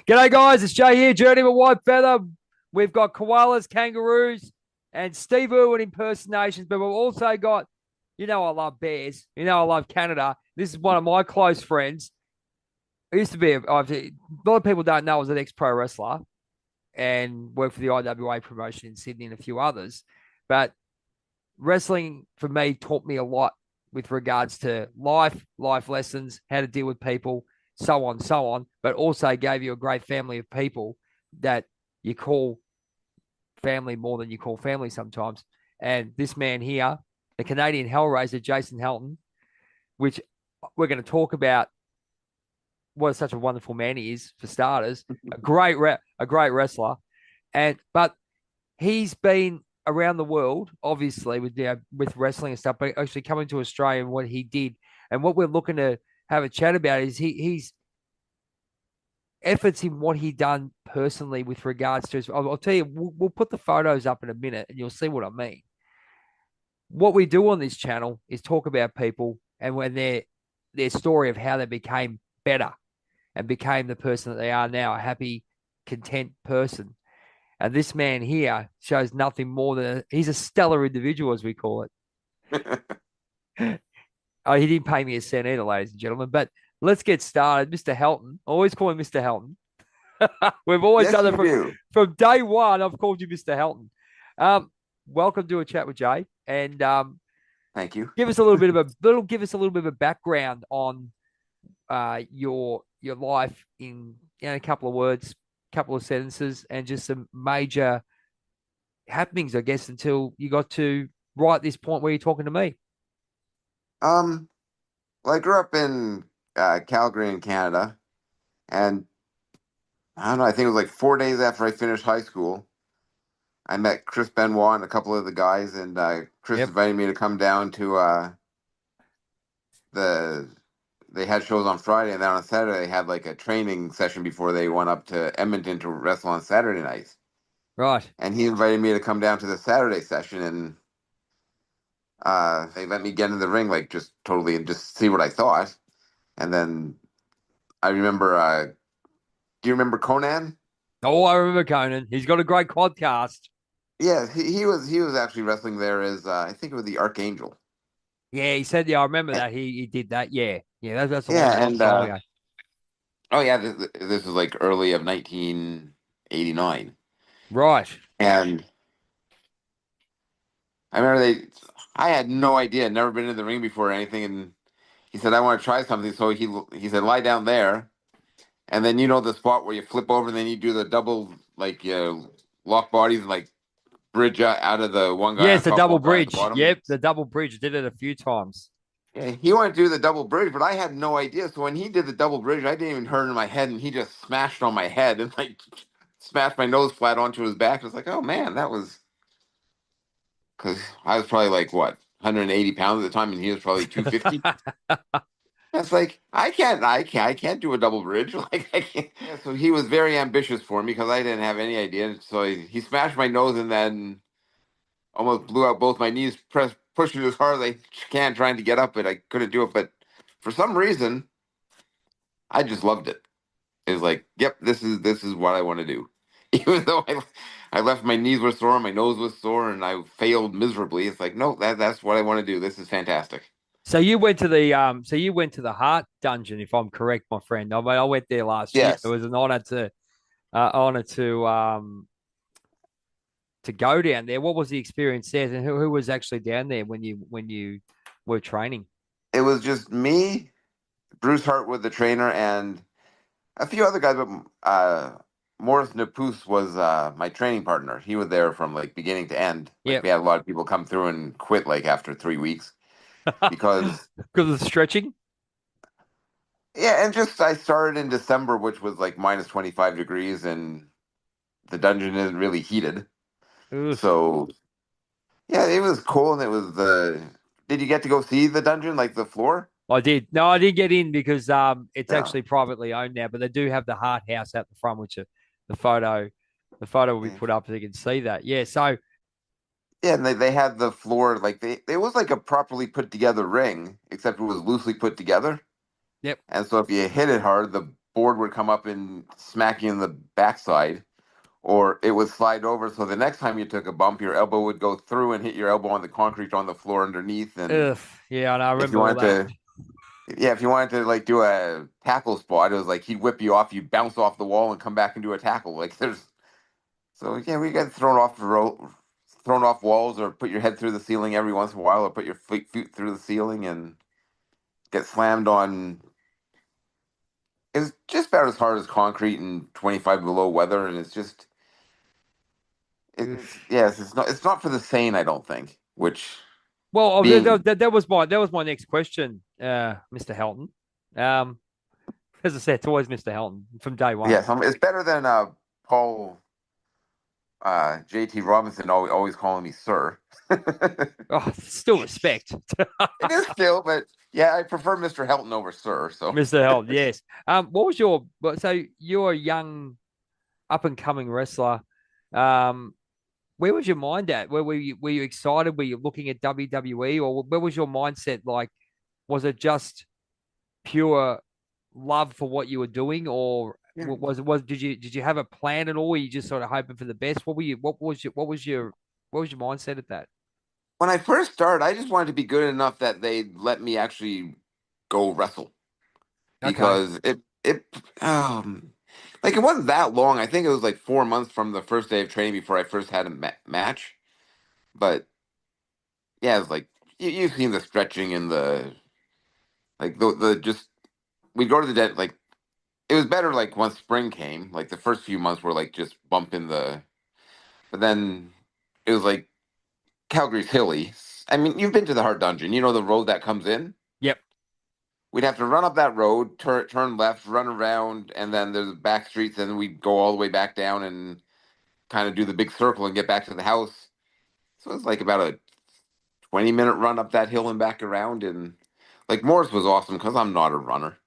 G'day, guys. It's Jay here, Journey with Whitefeather. We've got koalas, kangaroos, and Steve Irwin impersonations, but we've also got, I love bears. I love Canada. This is one of my close friends. I used to be, a lot of people don't know I was an ex-pro wrestler and worked for the IWA promotion in Sydney and a few others. But wrestling for me taught me a lot with regards to life lessons, how to deal with people, so on, but also gave you a great family of people that you call family more than you call family sometimes. And this man here, the Canadian Hellraiser Jason Helton, which we're going to talk about what such a wonderful man he is for starters, a great wrestler, but he's been around the world, obviously with wrestling and stuff, but actually coming to Australia and what he did and what we're looking to have a chat about is he's efforts in what he done personally with regards to his. I'll tell you, we'll put the photos up in a minute and you'll see what I mean. What we do on this channel is talk about people and when their story of how they became better and became the person that they are now, a happy, content person. And this man here shows nothing more than he's a stellar individual, as we call it. Oh, he didn't pay me a cent either, ladies and gentlemen. But let's get started. Mr. Helton. I always call him Mr. Helton. We've always Yes, done you it do. from day one. I've called you Mr. Helton. Welcome to a chat with Jay. And Thank you. give us a little bit of a background on your life in a couple of words, couple of sentences, and just some major happenings, I guess, until you got to right this point where you're talking to me. Um, well, I grew up in Calgary in Canada, and I don't know, I think it was like 4 days after I finished high school, I met Chris Benoit and a couple of the guys, and Chris Yep. invited me to come down to the. They had shows on Friday, and then on Saturday they had like a training session before they went up to Edmonton to wrestle on Saturday nights. Right. And he invited me to come down to the Saturday session, and they let me get in the ring, like just totally, and just see what I thought. And then I remember, do you remember Conan? Oh, I remember Conan. He's got a great podcast. Yeah, he was actually wrestling there as I think it was the Archangel. Yeah, he said, yeah, I remember Eh, that. He did that. Yeah. Yeah, that's a long, Yeah, long and time ago. oh yeah, this was like early of 1989, Right. and I remember I had no idea, never been in the ring before or anything, and he said I want to try something, so he said lie down there, and then the spot where you flip over and then you do the double like lock bodies and like bridge out of the one guy on Yes, the top, double one guy at the bridge. bottom. Yep, the double bridge. Did it a few times. Yeah, he wanted to do the double bridge, but I had no idea. So when he did the double bridge, I didn't even hurt in my head, and he just smashed on my head and like smashed my nose flat onto his back. I was like, oh man, that was because I was probably like what 180 pounds at the time, and he was probably 250. That's like I can't do a double bridge. Like I can't. Yeah, so he was very ambitious for me because I didn't have any idea. So he smashed my nose and then almost blew out both my knees, pushing as hard as I can, trying to get up, but I couldn't do it. But for some reason, I just loved it. It was like, yep, this is what I want to do. Even though I left my knees were sore, my nose was sore, and I failed miserably. It's like, no, that's what I want to do. This is fantastic. So you went to the Hart Dungeon, if I'm correct, my friend. I went there last year. It Yes. was an honor to go down there. What was the experience there, and who was actually down there when you were training? It was just me, Bruce Hart with the trainer, and a few other guys, but Morris Napus was my training partner. He was there from like beginning to end. Like Yep. we had a lot of people come through and quit like after 3 weeks because Because of the stretching. yeah, and just I started in December, which was like minus 25 degrees, and the dungeon isn't really heated. Ugh. So yeah, it was cool, and it was the. Did you get to go see the dungeon, like the floor? I did. No, I didn't get in because it's Yeah. actually privately owned now, but they do have the Hart House out the front, which the photo the photo will be Yeah. put up so you can see that. Yeah. So Yeah, and they had the floor like it was like a properly put together ring, except it was loosely put together. yep. And so if you hit it hard, the board would come up and smack you in the backside, or it would slide over. So the next time you took a bump, your elbow would go through and hit your elbow on the concrete on the floor underneath. And Ugh. Yeah, I know. I if you remember all wanted that. to, yeah, if you wanted to like do a tackle spot, it was like he'd whip you off, you bounce off the wall and come back and do a tackle. Like there's so yeah, we get thrown off walls, or put your head through the ceiling every once in a while, or put your feet through the ceiling and get slammed on. It's just about as hard as concrete in 25 below weather, and it's not for the sane, I don't think. Which Well, being that was my next question, Mr. Helton. Um, as I said, it's always Mr. Helton from day one. yes, it's better than Paul JT Robinson always calling me sir. Oh, still respect, It is still, but yeah, I prefer Mr. Helton over sir. So Mr. Helton. Yes. What was so you're a young up and coming wrestler. Um, where was your mind at? Where were you excited? Were you looking at WWE, or where was your mindset like? Was it just pure love for what you were doing, or yeah. did you have a plan at all? Were you just sort of hoping for the best? What was your mindset at that? When I first started, I just wanted to be good enough that they let me actually go wrestle, Okay. because it um like it wasn't that long. I think it was like 4 months from the first day of training before I first had a match. But yeah, it's like you've seen the stretching and the like the just we'd go to the dead like it was better like once spring came. Like the first few months were like just bumping the, but then it was like Calgary's hilly. I mean, you've been to the Hart Dungeon. You know the road that comes in. Yep. We'd have to run up that road, turn left, run around, and then there's back streets, and we'd go all the way back down and kind of do the big circle and get back to the house. So it's like about a 20-minute run up that hill and back around. And like Morris was awesome because I'm not a runner.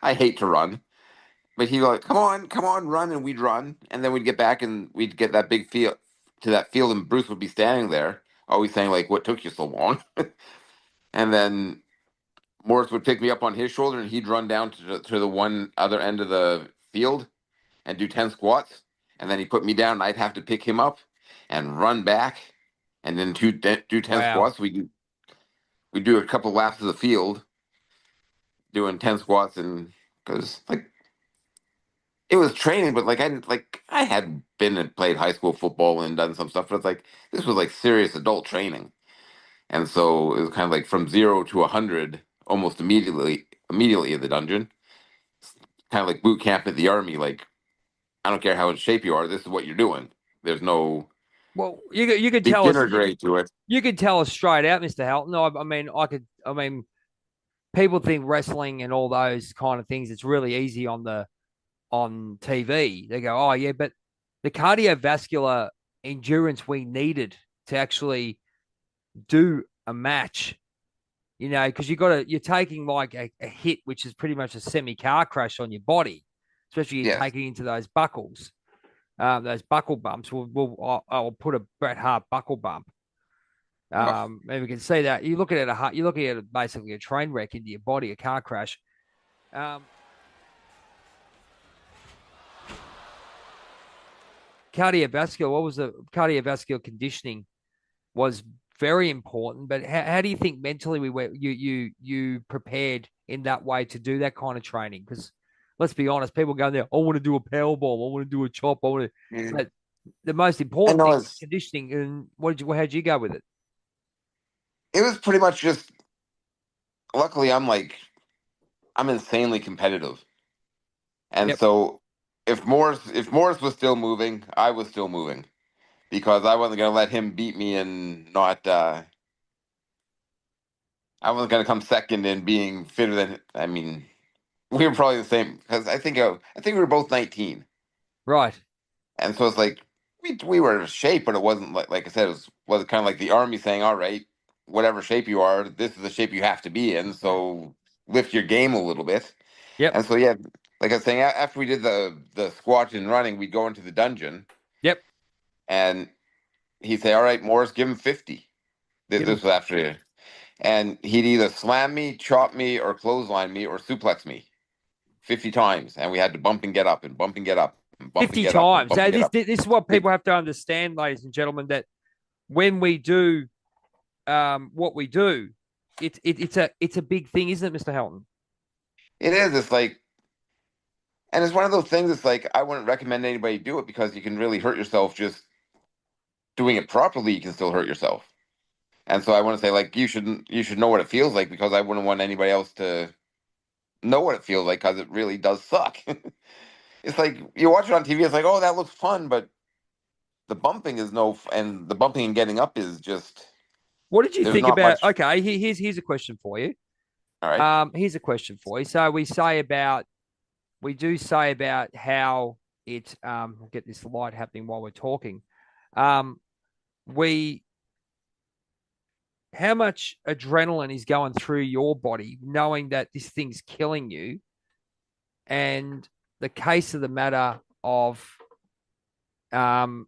I hate to run. But he like, come on, run, and we'd run, and then we'd get back and we'd get that big field to that field, and Bruce would be standing there, always saying like, "What took you so long?" And then Morris would pick me up on his shoulder, and he'd run down to the one other end of the field and do 10 squats, and then he put me down, and I'd have to pick him up and run back, and then do 10 squats. Wow. We do a couple laps of the field doing 10 squats, and because like it was training, but I had been and played high school football and done some stuff, but it's like this was like serious adult training, and so it was kind of like from 0 to 100 almost immediately in the dungeon, kind of like boot camp at the army. Like I don't care how in shape you are, this is what you're doing. There's no Well, you could tell us beginner grade to it. you could tell us straight out, Mr. Helton. I mean, I mean, people think wrestling and all those kind of things. It's really easy on TV. They go, oh yeah, but the cardiovascular endurance we needed to actually do a match, because you're taking like a hit, which is pretty much a semi car crash on your body, especially you're Yes. taking into those buckle bumps. I'll put a Bret Hart buckle bump. Oh, And we can see that you're looking at it basically a train wreck into your body, a car crash. Um, cardiovascular. What was the cardiovascular conditioning was very important. But how do you think mentally we were you prepared in that way to do that kind of training? Because let's be honest, people go there. I want to do a power bomb. I want to do a chop. I want to. yeah. But the most I important know thing is conditioning. And how'd you go with it? it was pretty much just. Luckily, I'm insanely competitive, and Yep. so if Morris was still moving, I was still moving, because I wasn't gonna let him beat me and not. I wasn't gonna come second in being fitter than. I mean, we were probably the same because I think we were both 19, Right. and so it's like we were in shape, but it wasn't like I said, it was kind of like the army saying, "All right, whatever shape you are, this is the shape you have to be in. So lift your game a little bit." Yep. And so yeah, like I was saying, after we did the squat and running, we'd go into the dungeon, Yep. and he'd say, "All right, Morris, give him 50." This Give him. was after, and he'd either slam me, chop me, or clothesline me, or suplex me. 50 times, and we had to bump and get up and bump and get up and bump and 50 get up and times. bump Now, and get up. this is what It, people have to understand, ladies and gentlemen, that when we do what we do, it's a big thing, isn't it, Mr. Helton? it is. It's like, and it's one of those things. It's like I wouldn't recommend anybody do it because you can really hurt yourself just doing it properly. You can still hurt yourself. And so I want to say, like, you should know what it feels like because I wouldn't want anybody else to know what it feels like because it really does suck. It's like you watch it on TV. It's like, oh, that looks fun, but the bumping is and the bumping and getting up is just What did you there's think not about? much. Okay, here's a question for you. All right. Here's a question for you. So we do say about how it we'll get this light happening while we're talking. Um, we how much adrenaline is going through your body knowing that this thing's killing you, and the case of the matter of um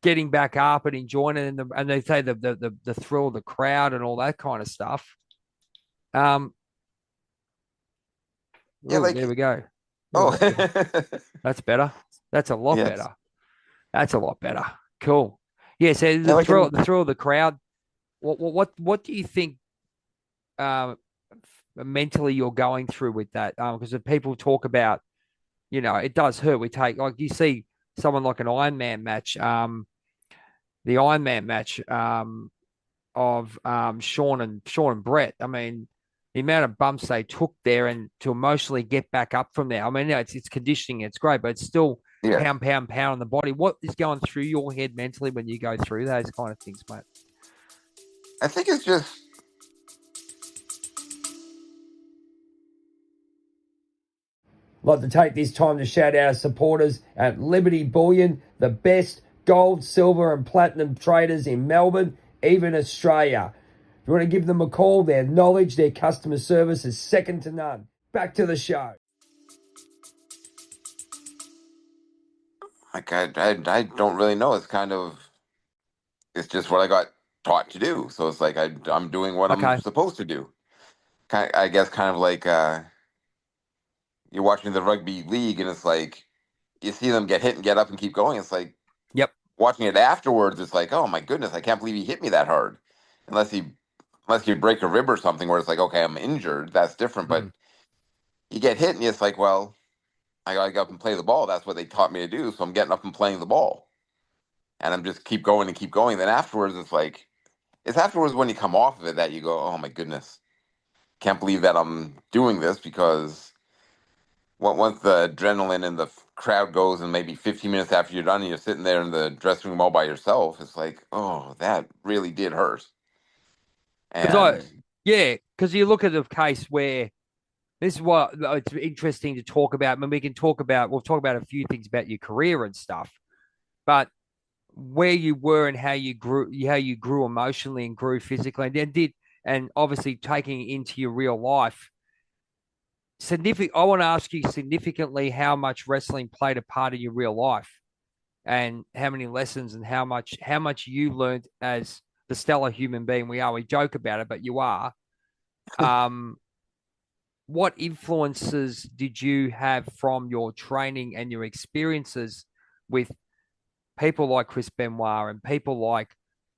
getting back up and enjoying it, and they say the thrill of the crowd and all that kind of stuff. Um, Yeah, oh, there like we go. Oh, oh that's better. That's a lot yes. better. That's a lot better. Cool. Yeah. So Yeah, like in, the thrill of the crowd. What do you think? Um, mentally you're going through with that? Because if people talk about, it does hurt. We take like you see someone like an Iron Man match. The Iron Man match. Of Sean and Bret. I mean, the amount of bumps they took there and to emotionally get back up from there. I mean, it's conditioning, it's great, but it's still yeah. pound on the body. What is going through your head mentally when you go through those kind of things, mate? I think it's just I'd like to take this time to shout out our supporters at Liberty Bullion, the best gold, silver, and platinum traders in Melbourne, even Australia. If you want to give them a call, their knowledge, their customer service is second to none. Back to the show. like I don't really know. It's just what I got taught to do. So it's like I'm doing what I'm Okay. supposed to do. I guess kind of like you're watching the rugby league and it's like you see them get hit and get up and keep going. It's like Yep. watching it afterwards. It's like, oh my goodness, I can't believe he hit me that hard. Unless he unless you break a rib or something where it's like, okay, I'm injured. That's different. But Mm. you get hit and it's like, well, I gotta get up and play the ball. That's what they taught me to do. So I'm getting up and playing the ball. And I'm just keep going and keep going. Then afterwards, it's afterwards when you come off of it that you go, oh my goodness, can't believe that I'm doing this because once the adrenaline and the crowd goes and maybe 15 minutes after you're done and you're sitting there in the dressing room all by yourself, it's like, oh, that really did hurt. Because And yeah, because you look at the case where this is what it's interesting to talk about. I mean, we'll talk about a few things about your career and stuff, but where you were and how you grew emotionally and grew physically, and then and obviously taking it into your real life. I want to ask you significantly how much wrestling played a part in your real life, and how many lessons and how much you learned as the stellar human being we are. We joke about it, but you are. Um, what influences did you have from your training and your experiences with people like Chris Benoit and people like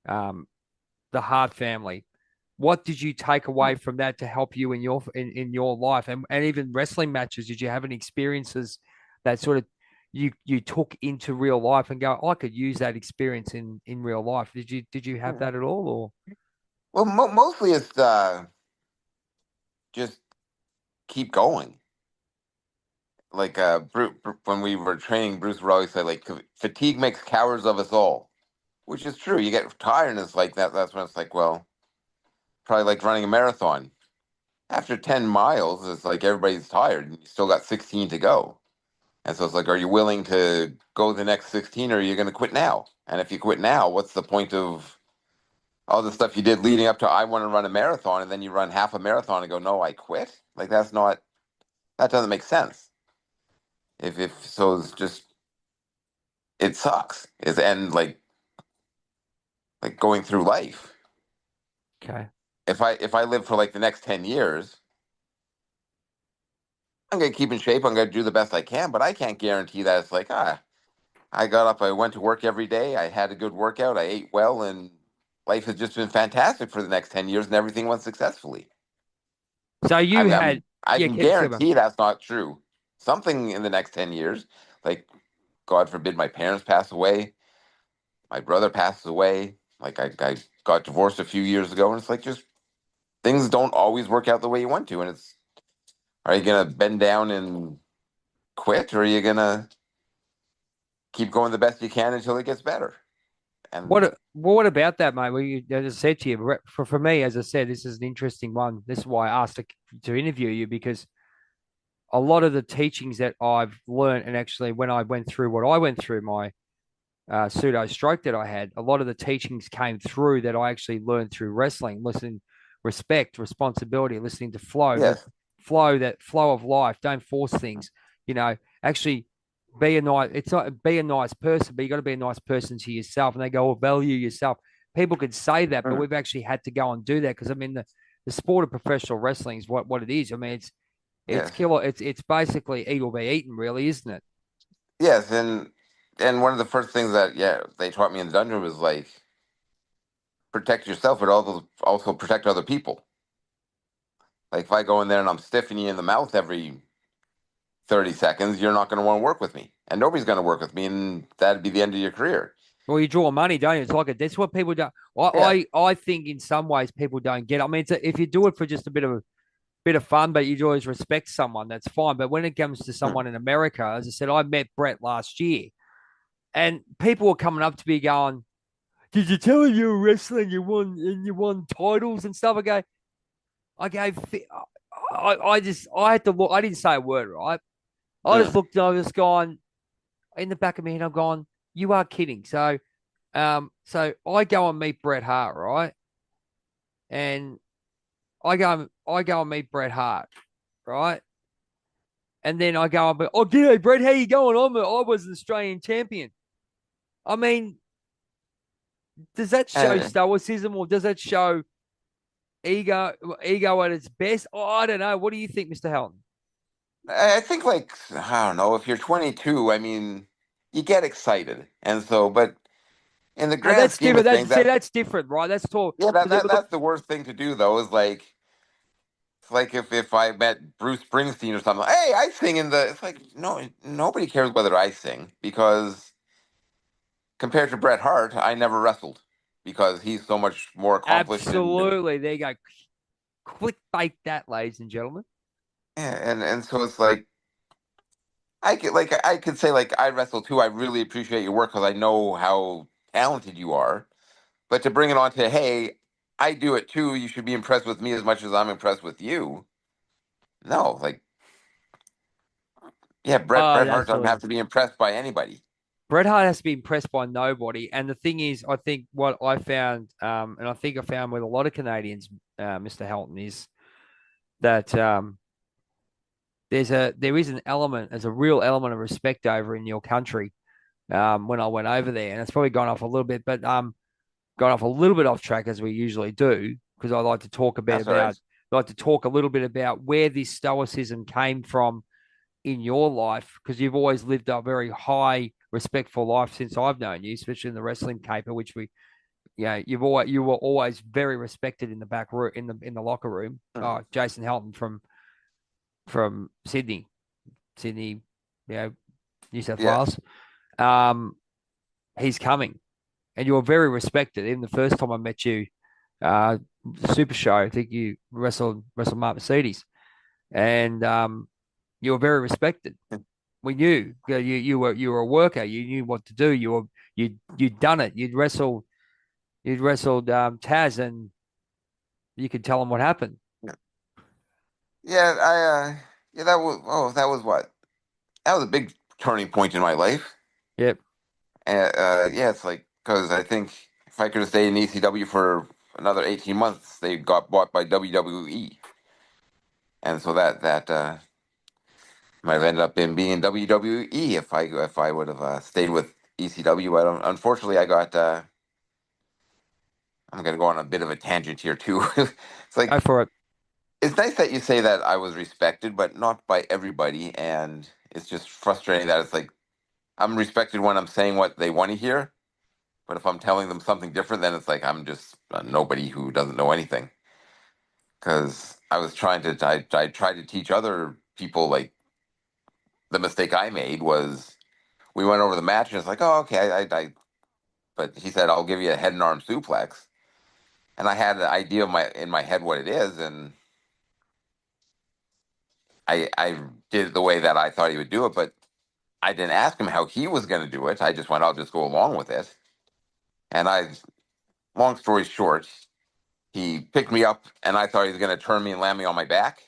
um, the Hart family? What did you take away from that to help you in your life, and even wrestling matches? Did you have any experiences that sort of you took into real life and go, I could use that experience in real life? Did you have that at all, or well, mostly it's just keep going. Like when we were training, Bruce would always say, like, fatigue makes cowards of us all, which is true. You get tired, and it's like that. That's when it's like, well, probably like running a marathon. After 10 miles, it's like everybody's tired, and you still got 16 to go. And so it's like, are you willing to go the next 16, or are you going to quit now? And if you quit now, what's the point of all the stuff you did leading up to I want to run a marathon, and then you run half a marathon and go, no, I quit? Like that doesn't make sense. If so, it's just it sucks. It's and like going through life. okay? If I live for like the next 10 years, I'm gonna keep in shape. I'm gonna do the best I can, but I can't guarantee that it's like, I got up, I went to work every day, I had a good workout, I ate well, and life has just been fantastic for the next 10 years, and everything went successfully. So you had, I yeah, can guarantee that's not true. Something in the next 10 years, like God forbid, my parents pass away, my brother passes away. Like I got divorced a few years ago, and it's like just things don't always work out the way you want to, and it's are you gonna bend down and quit, or are you gonna keep going the best you can until it gets better? And what about that, mate? Well, as I said to you, for me, as I said, this is an interesting one. This is why I asked to interview you because a lot of the teachings that I've learned, and actually when I went through what I went through, my pseudo stroke that I had, a lot of the teachings came through that I actually learned through wrestling, listening, respect, responsibility, listening to flow, yes, that flow of life. Don't force things, actually be a nice, it's not be a nice person, but you got to be a nice person to yourself. And they go, well, value yourself. People could say that, but mm, we've actually had to go and do that because I mean, the sport of professional wrestling is what it is. I mean, it's yes, killer. It's basically eat or be eaten, really, isn't it? yes, and one of the first things that they taught me in the dungeon was like protect yourself, but also protect other people. Like if I go in there and I'm stiffing you in the mouth every 30 seconds, you're not going to want to work with me, and nobody's going to work with me, and that'd be the end of your career. Well, you draw money, don't you? It's like that's what people don't. Yeah. I think in some ways people don't get it. I mean, if you do it for just a bit of fun, but you always respect someone, that's fine. But when it comes to Hmm. someone in America, as I said, I met Bret last year, and people were coming up to me going, "Did you tell him you were wrestling? You won titles and stuff." I gave, I had to look. I didn't say a word, right? I just Mm. looked. I was going in the back of my head. I'm going, "You are kidding." So I go and meet Bret Hart, right? And I go and meet Bret Hart, right? And then I go and be, oh, g'day, Bret, how you going? I was an Australian champion. I mean, does that show And stoicism or does that show ego ego at its best? Oh, I don't know. What do you think, Mr. Helton? I think, like, I don't know, if you're 22, I mean, you get excited, and so, but in the No, grand that's scheme different. of things, That's different, right? That's talk yeah, because look, that's the worst thing to do, though, is like, it's like if I met Bruce Springsteen or something, hey, I sing in the. It's like, no, nobody cares whether I sing, because compared to Bret Hart, I never wrestled because he's so much more accomplished, and absolutely. There you go. Clickbait that, ladies and gentlemen. yeah, and so it's like I could say, like, I wrestle too. I really appreciate your work because I know how talented you are. But to bring it on to, hey, I do it too. You should be impressed with me as much as I'm impressed with you. No, like, yeah, Oh, Bret Hart doesn't have absolutely. to be impressed by anybody. Bret Hart has to be impressed by nobody. And the thing is, I think what I found, and I think I found with a lot of Canadians, Mr. Helton, is that there is an element, there's a real element of respect over in your country. When I went over there, and it's probably gone off a little bit, but gone off a little bit off track as we usually do, because I like to talk a bit That's all right. about, I like to talk a little bit about where this stoicism came from in your life, because you've always lived a very high, respectful life since I've known you, especially in the wrestling caper, which we, you were always very respected in the back room, in the locker room. Mhm. Oh, Jason Helton from Sydney, New South Yeah, Wales. Um, he's coming, and you were very respected. Even the first time I met you, uh, Super Show, I think you wrestled Mark Mercedes, and you were very respected. We knew you were a worker. You knew what to do. You'd done it. You'd wrestled Taz, and you could tell him what happened. yeah. Yeah, that was what that was a big turning point in my life. Yep. Yeah, it's like because I think if I could have stayed in ECW for another 18 months, they got bought by WWE, and so that might have ended up in being WWE if I would have stayed with ECW. But unfortunately, I got. I'm going to go on a bit of a tangent here too. It's like Go for it. it's nice that you say that I was respected, but not by everybody. And it's just frustrating that it's like I'm respected when I'm saying what they want to hear. But if I'm telling them something different, then it's like I'm just a nobody who doesn't know anything. Because I tried to teach other people like the mistake I made was we went over the match and it's like, oh, okay, but he said, I'll give you a head and arm suplex. And I had an idea of in my head what it is. And I did it the way that I thought he would do it, but I didn't ask him how he was going to do it. I just went, I'll just go along with it. And long story short, he picked me up and I thought he was going to turn me and land me on my back.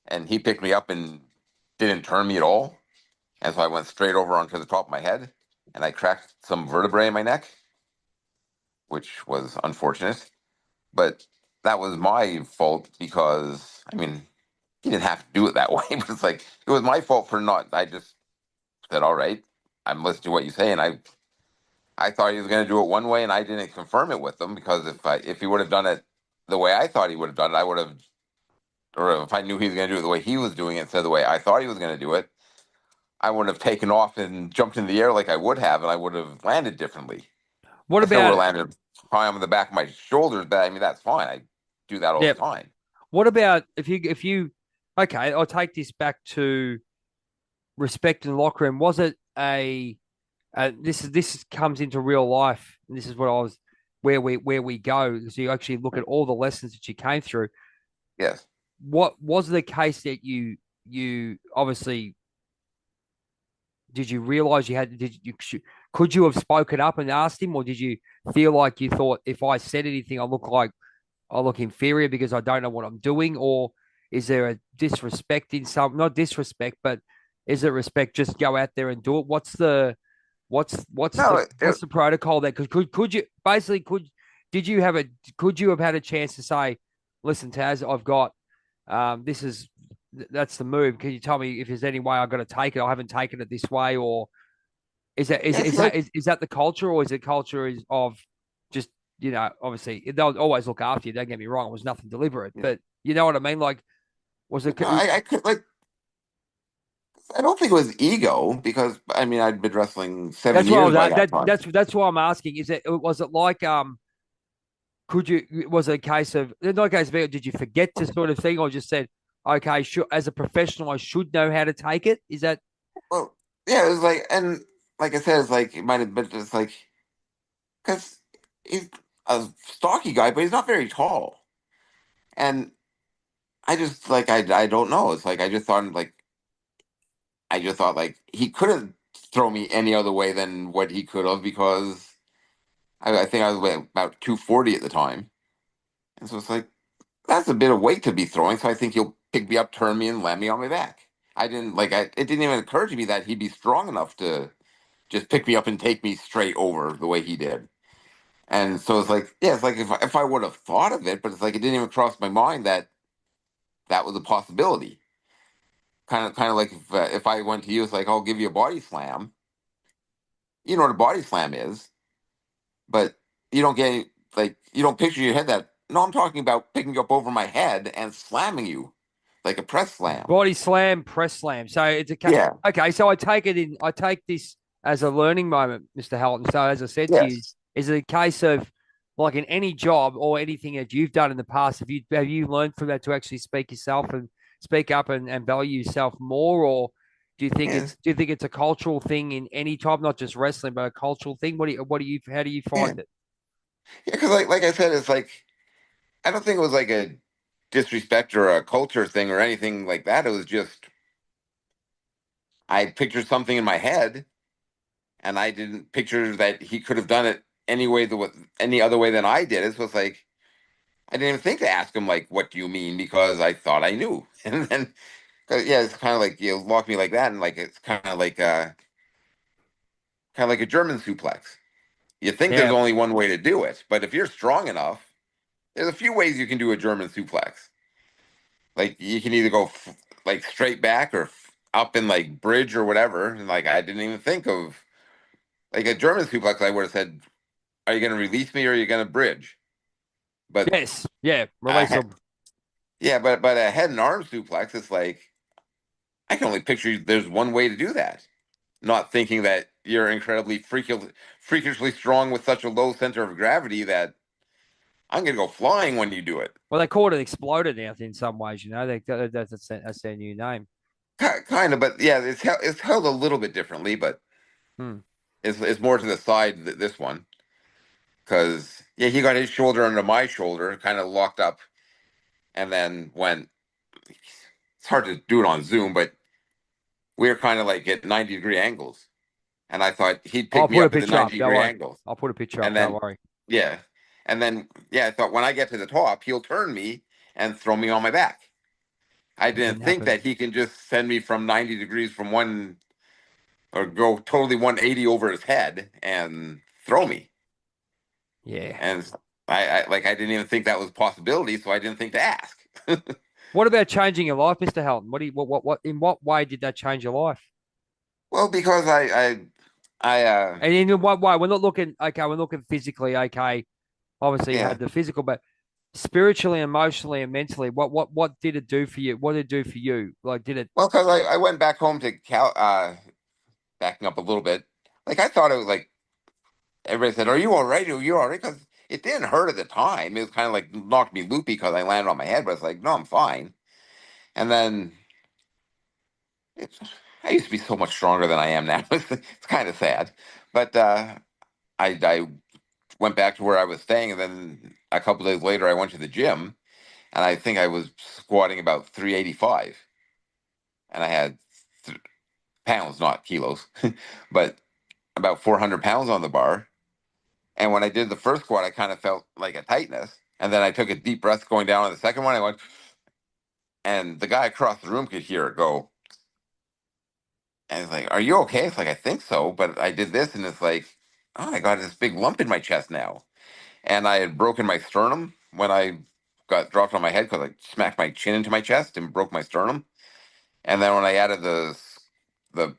And he picked me up and didn't turn me at all. And so I went straight over onto the top of my head and I cracked some vertebrae in my neck, which was unfortunate. But that was my fault because, I mean, he didn't have to do it that way. But it's like, it was my fault for not, I just said, all right, I'm listening to what you say. And I thought he was going to do it one way and I didn't confirm it with him because if he would have done it the way I thought he would have done it, I would have, or if I knew he was going to do it the way he was doing it instead of the way I thought he was going to do it, I would have taken off and jumped in the air like I would have, and I would have landed differently. What I still would have about landed probably on the back of my shoulders, but I mean that's fine. I do that all yeah? the time. What about if you okay? I'll take this back to respect in the locker room. Was it a this comes into real life, and this is what I was where we go because you actually look at all the lessons that you came through. Yes. What was the case that you obviously did you realize you had did you could you have spoken up and asked him, or did you feel like you thought if I said anything I look inferior because I don't know what I'm doing, or is there a disrespect in some not disrespect, but is it respect? Just go out there and do it. No. What's the protocol there? Could you basically did you have a could you have had a chance to say, listen, Taz, I've got this is that's the move. Can you tell me if there's any way I've got to take it? I haven't taken it this way, or Yes. Like is that the culture, or is it culture is of just obviously they'll always look after you. Don't get me wrong; it was nothing deliberate, yeah. but you know what I mean. Like, was it? No, I could like. I don't think it was ego because I mean I'd been wrestling seven That's what I years was by at. that time. That's why I'm asking. Is it was it like could you was it a case of not a case of did you forget to sort of thing, or just said okay, sure, as a professional I should know how to take it? Is that Well, yeah, it was like, and like I said, it's like it might have been just like because he's a stocky guy, but he's not very tall, and I just like I don't know. It's like I just thought like he couldn't throw me any other way than what he could have because I think I was about 240 at the time, and so it's like that's a bit of weight to be throwing. So I think he'll pick me up, turn me, and land me on my back. I didn't like it didn't even occur to me that he'd be strong enough to just pick me up and take me straight over the way he did. And so it's like, yeah, it's like if I would have thought of it, but it's like it didn't even cross my mind that that was a possibility. Kind of like if I went to you, it's like I'll give you a body slam. You know what a body slam is, but you don't get like you don't picture your head that. No, I'm talking about picking you up over my head and slamming you like a press slam. body slam, press slam? So it's Yeah. okay. So I take this as a learning moment, Mr. Helton. So as I said to you, Yes. is it a case of like in any job or anything that you've done in the past, have you learned from that to actually speak yourself and speak up and value yourself more, or Yeah. do you think it's a cultural thing in any type, not just wrestling, but a cultural thing? What do you how do you Yeah. find it? Yeah. Because like I said, it's like I don't think it was like a disrespect or a culture thing or anything like that. It was just I pictured something in my head, and I didn't picture that he could have done it any other way than I did it. So it's like I didn't even think to ask him like, "What do you mean?" Because I thought I knew, and then 'cause, yeah, it's kind of like you lock me like that, and like it's kind of like a German suplex. You think there's Yeah, only one way to do it, but if you're strong enough, there's a few ways you can do a German suplex. Like you can either go like straight back or up in like bridge or whatever. And like I didn't even think of like a German suplex. I would have said, "Are you going to release me or are you going to bridge?" But yes, yeah, I release had them. Yeah, but a head and arm suplex, it's like I can only picture there's one way to do that. Not thinking that you're incredibly freakishly strong with such a low center of gravity that I'm gonna go flying when you do it. Well, they call it exploded now in some ways. That's their new name. Kind of, but yeah, it's held a little bit differently, but Hmm. it's more to the side this one because yeah, he got his shoulder under my shoulder, kind of locked up, and then went. It's hard to do it on Zoom, but we were kind of like at 90-degree angles, and I thought he'd pick I'll me put a up at the picture up. 90 Don't degree worry. angles, I'll put a picture up. and Don't then worry. yeah, and then yeah, I thought when I get to the top, he'll turn me and throw me on my back. I It didn't didn't think happen. that he can just send me from 90 degrees from one or go totally 180 over his head and throw me. Yeah. And I didn't even think that was a possibility, so I didn't think to ask. What about changing your life, Mr. Helton? What do you what in what way did that change your life? Well, because I And in what way? We're not looking okay, we're looking physically, okay. Obviously you yeah. had the physical, but spiritually, emotionally, and mentally, what did it do for you? What did it do for you? Like did it Well, because I went back home to Cal backing up a little bit. Like I thought it was like everybody said, "Are you all right? Are you all right?" Because it didn't hurt at the time. It was kind of like knocked me loopy because I landed on my head, but it's like, no, I'm fine. And then it's, I used to be so much stronger than I am now. It's kind of sad, but I went back to where I was staying, and then a couple days later, I went to the gym, and I think I was squatting about 385, and I had pounds, not kilos, but about 400 pounds on the bar. And when I did the first squat, I kind of felt like a tightness, and then I took a deep breath going down on the second one. I went, and the guy across the room could hear it go, and he's like, "Are you okay?" It's like, "I think so," but I did this, and it's like, "Oh, I got this big lump in my chest now." And I had broken my sternum when I got dropped on my head because I smacked my chin into my chest and broke my sternum. And then when I added the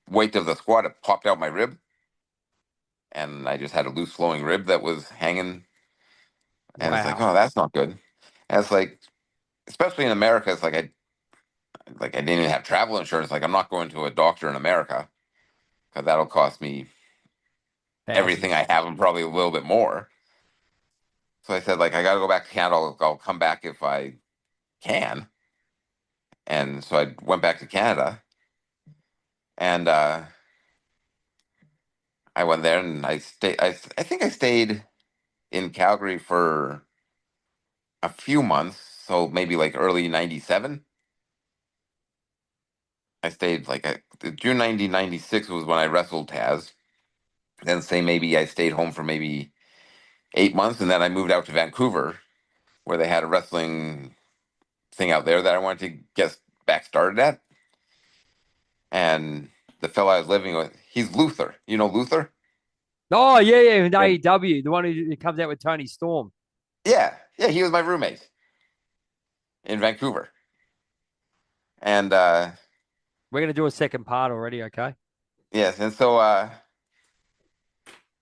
weight of the squat, it popped out my rib, and I just had a loose flowing rib that was hanging. And it's like, wow. oh, that's not good. And it's like, especially in America, it's like I didn't even have travel insurance. Like I'm not going to a doctor in America because that'll cost me everything I Thousands. have and probably a little bit more. So I said, like, I got to go back to Canada. I'll come back if I can. And so I went back to Canada, and I went there and I stayed. I think I stayed in Calgary for a few months, so maybe like early '97. I stayed like June 1996 was when I wrestled Taz. Then say maybe I stayed home for maybe 8 months, and then I moved out to Vancouver, where they had a wrestling thing out there that I wanted to get back started at. And the fella I was living with, he's Luther. You know Luther? Oh yeah, yeah, in Yeah. AEW, the one who comes out with Tony Storm. Yeah, he was my roommate in Vancouver. And We're gonna do a second part already, okay? yes, and so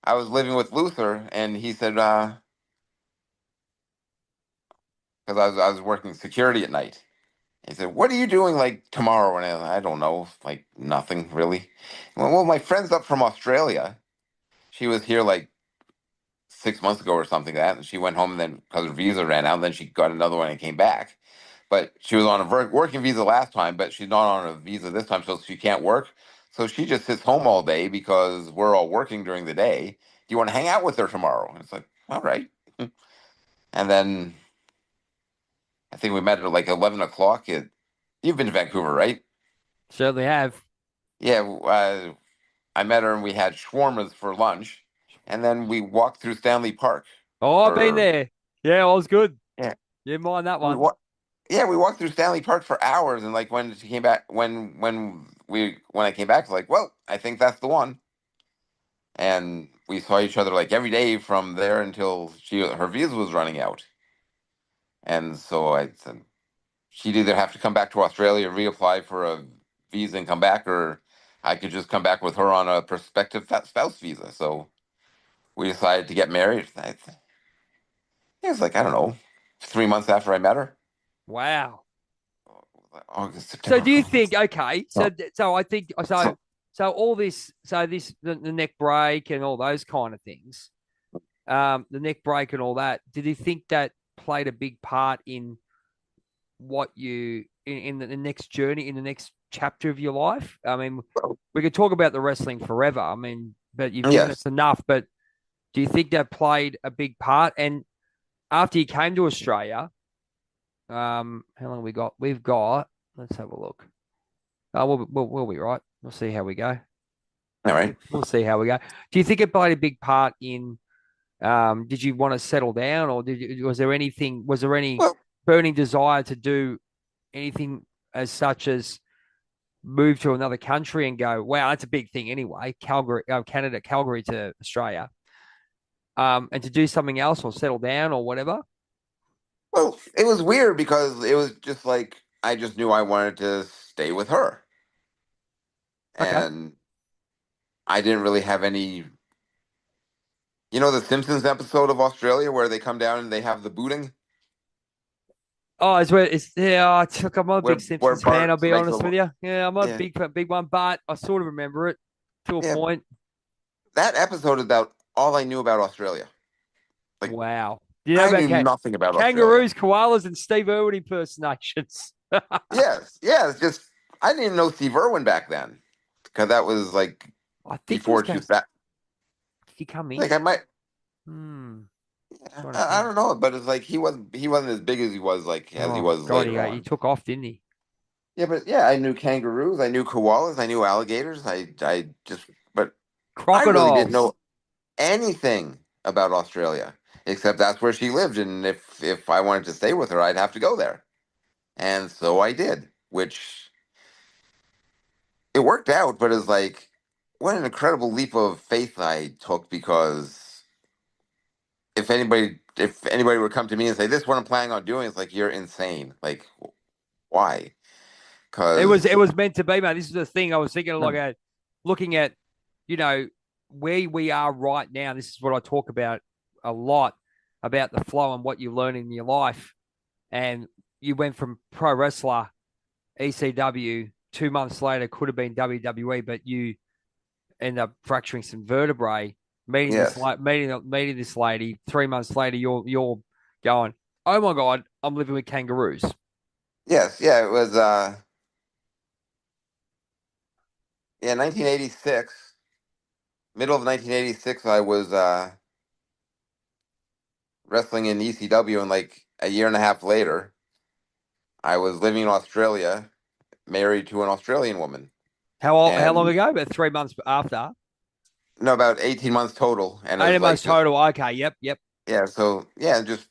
I was living with Luther, and he said because I was working security at night. He said, "What are you doing like tomorrow?" And I don't know, like nothing really. Well, my friend's up from Australia. She was here like 6 months ago or something like that, and she went home. And then because her visa ran out, and then she got another one and came back. But she was on a working visa last time, but she's not on a visa this time, so she can't work. So she just sits home all day because we're all working during the day. Do you want to hang out with her tomorrow? And it's like, all right. And then I think we met at like 11 o'clock. You've been to Vancouver, right? Certainly have. Yeah. I met her and we had shawarmas for lunch, and then we walked through Stanley Park Oh, I've been for there. Yeah, I was good. yeah. You didn't mind that We one. wa- yeah, we walked through Stanley Park for hours, and like when she came back, when I came back, it's like, well, I think that's the one. And we saw each other like every day from there until her visa was running out. And so I said she'd either have to come back to Australia, reapply for a visa, and come back, or I could just come back with her on a prospective spouse visa. So we decided to get married. It was like I don't know, 3 months after I met her. Wow. August, So September. do you think? Okay, Oh, so I think so so all this so this the neck break and all those kind of things, the neck break and all that. Did you think that played a big part in what you in the next journey in the next chapter of your life? I mean, we could talk about the wrestling forever. I mean, but you've given yes. us enough. But do you think that played a big part? And after you came to Australia, how long we got? We've got. Let's have a look. Oh, we'll be right. We'll see how we go. All right. We'll see how we go. Do you think it played a big part in? Did you want to settle down, or was there anything? Was there any Well, burning desire to do anything as such as move to another country and go, wow, that's a big thing anyway. Calgary, Canada, Calgary to Australia, and to do something else or settle down or whatever. well, it was weird because it was just like I just knew I wanted to stay with her, Okay. and I didn't really have any. You know the Simpsons episode of Australia where they come down and they have the booting, Oh, it's where it's yeah. I'm not a big where Simpsons fan. I'll Bart be makes honest a with you. Yeah, I'm not a yeah big one, but I sort of remember it to a yeah point. that episode is about all I knew about Australia. Like Wow. Do you know I about knew nothing about Australia. kangaroos, koalas, and Steve Irwin impersonations? Yes, yeah, it's just I didn't even know Steve Irwin back then because that was like I think it was before that. Did he come like in? I might Hmm. Trying to I think. don't know, but it's like he wasn't as big as he was like as he Oh was God, later he on. took off, didn't he? Yeah, but yeah, I knew kangaroos, I knew koalas, I knew alligators. I just but I really didn't Crocodiles. know anything about Australia except that's where she lived, and if I wanted to stay with her, I'd have to go there, and so I did, which it worked out. But it's like what an incredible leap of faith I took because if anybody would come to me and say this is what I'm planning on doing, it's like you're insane. Like why? It Because was meant to be, man. This is the thing I was thinking of, like looking at, you know, where we are right now. This is what I talk about a lot about the flow and what you learn in your life. And you went from pro wrestler, ECW, 2 months later could have been WWE, but you end up fracturing some vertebrae. yes, Meeting this lady. 3 months later, you're going, oh my god, I'm living with kangaroos. yes, yeah, it was yeah 1986, middle of 1986. I was wrestling in ECW, and like a year and a half later, I was living in Australia, married to an Australian woman, How long and ago? About 3 months after. no, about 18 months total, and it was 18 months like just total. Okay. Yep. yeah, so yeah, just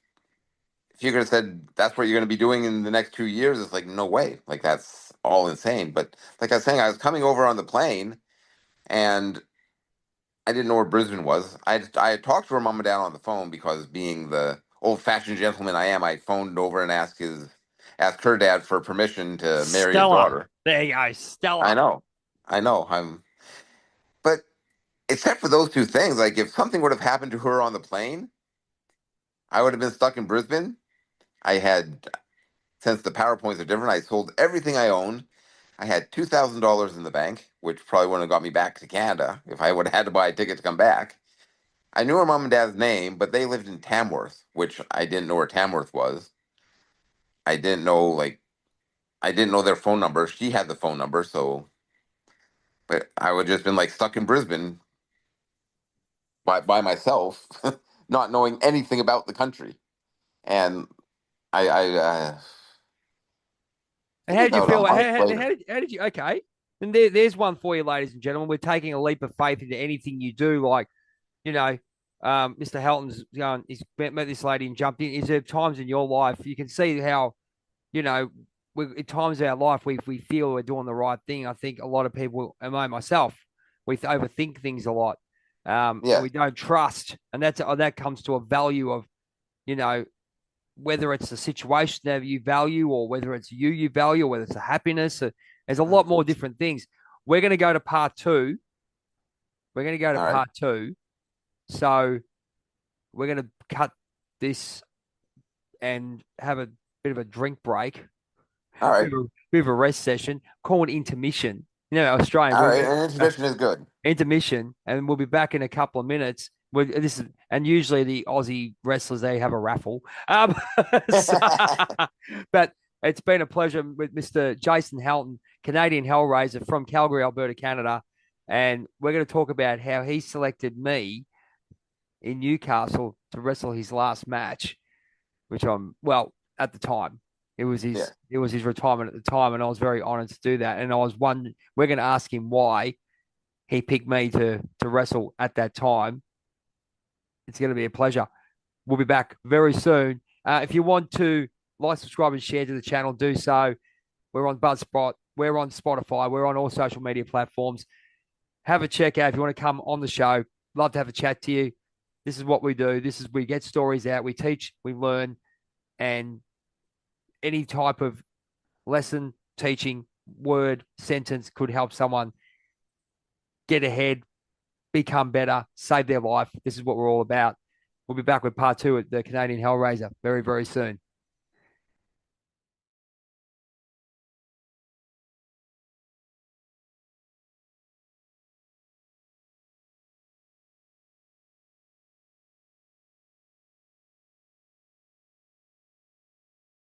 if you could have said that's what you're going to be doing in the next 2 years, it's like no way, like that's all insane. But like I was saying, I was coming over on the plane, and I didn't know where Brisbane was. I had talked to her mom and dad on the phone because being the old fashioned gentleman I am, I phoned over and asked her dad for permission to marry his Stellar. daughter. There you go. I Stellar. know, I know. But except for those two things, like if something would have happened to her on the plane, I would have been stuck in Brisbane. I had since the PowerPoints are different, I sold everything I owned. I had $2,000 in the bank, which probably wouldn't have got me back to Canada if I would have had to buy a ticket to come back. I knew her mom and dad's name, but they lived in Tamworth, which I didn't know where Tamworth was. I didn't know I didn't know their phone number. She had the phone number, so but I would just been like stuck in Brisbane by myself, not knowing anything about the country. And I And think how did you about a feel? month later. How did you? Okay. And there's one for you, ladies and gentlemen. We're taking a leap of faith into anything you do. Like, you know, Mr. Helton's going, he's met this lady and jumped in. Is there times in your life you can see how, you know, at times of our life we feel we're doing the right thing. I think a lot of people, and I myself, we overthink things a lot, and Yeah, we don't trust, and that comes to a value of, you know, whether it's the situation that you value or whether it's you value or whether it's the happiness. There's a lot more different things. We're going to go to part two. We're going to go to all right. part two. So we're going to cut this and have a bit of a drink break, All right. bit of a rest session, call it intermission. You know, Australian, All we're right. An intermission is good. intermission, and we'll be back in a couple of minutes. And usually the Aussie wrestlers they have a raffle. So- but it's been a pleasure with Mr. Jason Helton, Canadian Hellraiser from Calgary, Alberta, Canada, and we're going to talk about how he selected me in Newcastle to wrestle his last match, which I'm well at the time. Yeah. It was his retirement at the time, and I was very honoured to do that. And I was one. We're going to ask him why he picked me to wrestle at that time. It's going to be a pleasure. We'll be back very soon. If you want to like, subscribe, and share to the channel, do so. We're on Buzzsprout. We're on Spotify. We're on all social media platforms. Have a check out if you want to come on the show. Love to have a chat to you. This is what we do. This is we get stories out. We teach, we learn, and any type of lesson, teaching, word, sentence could help someone get ahead, become better, save their life. This is what we're all about. We'll be back with part two at the Canadian Hellraiser very, very soon.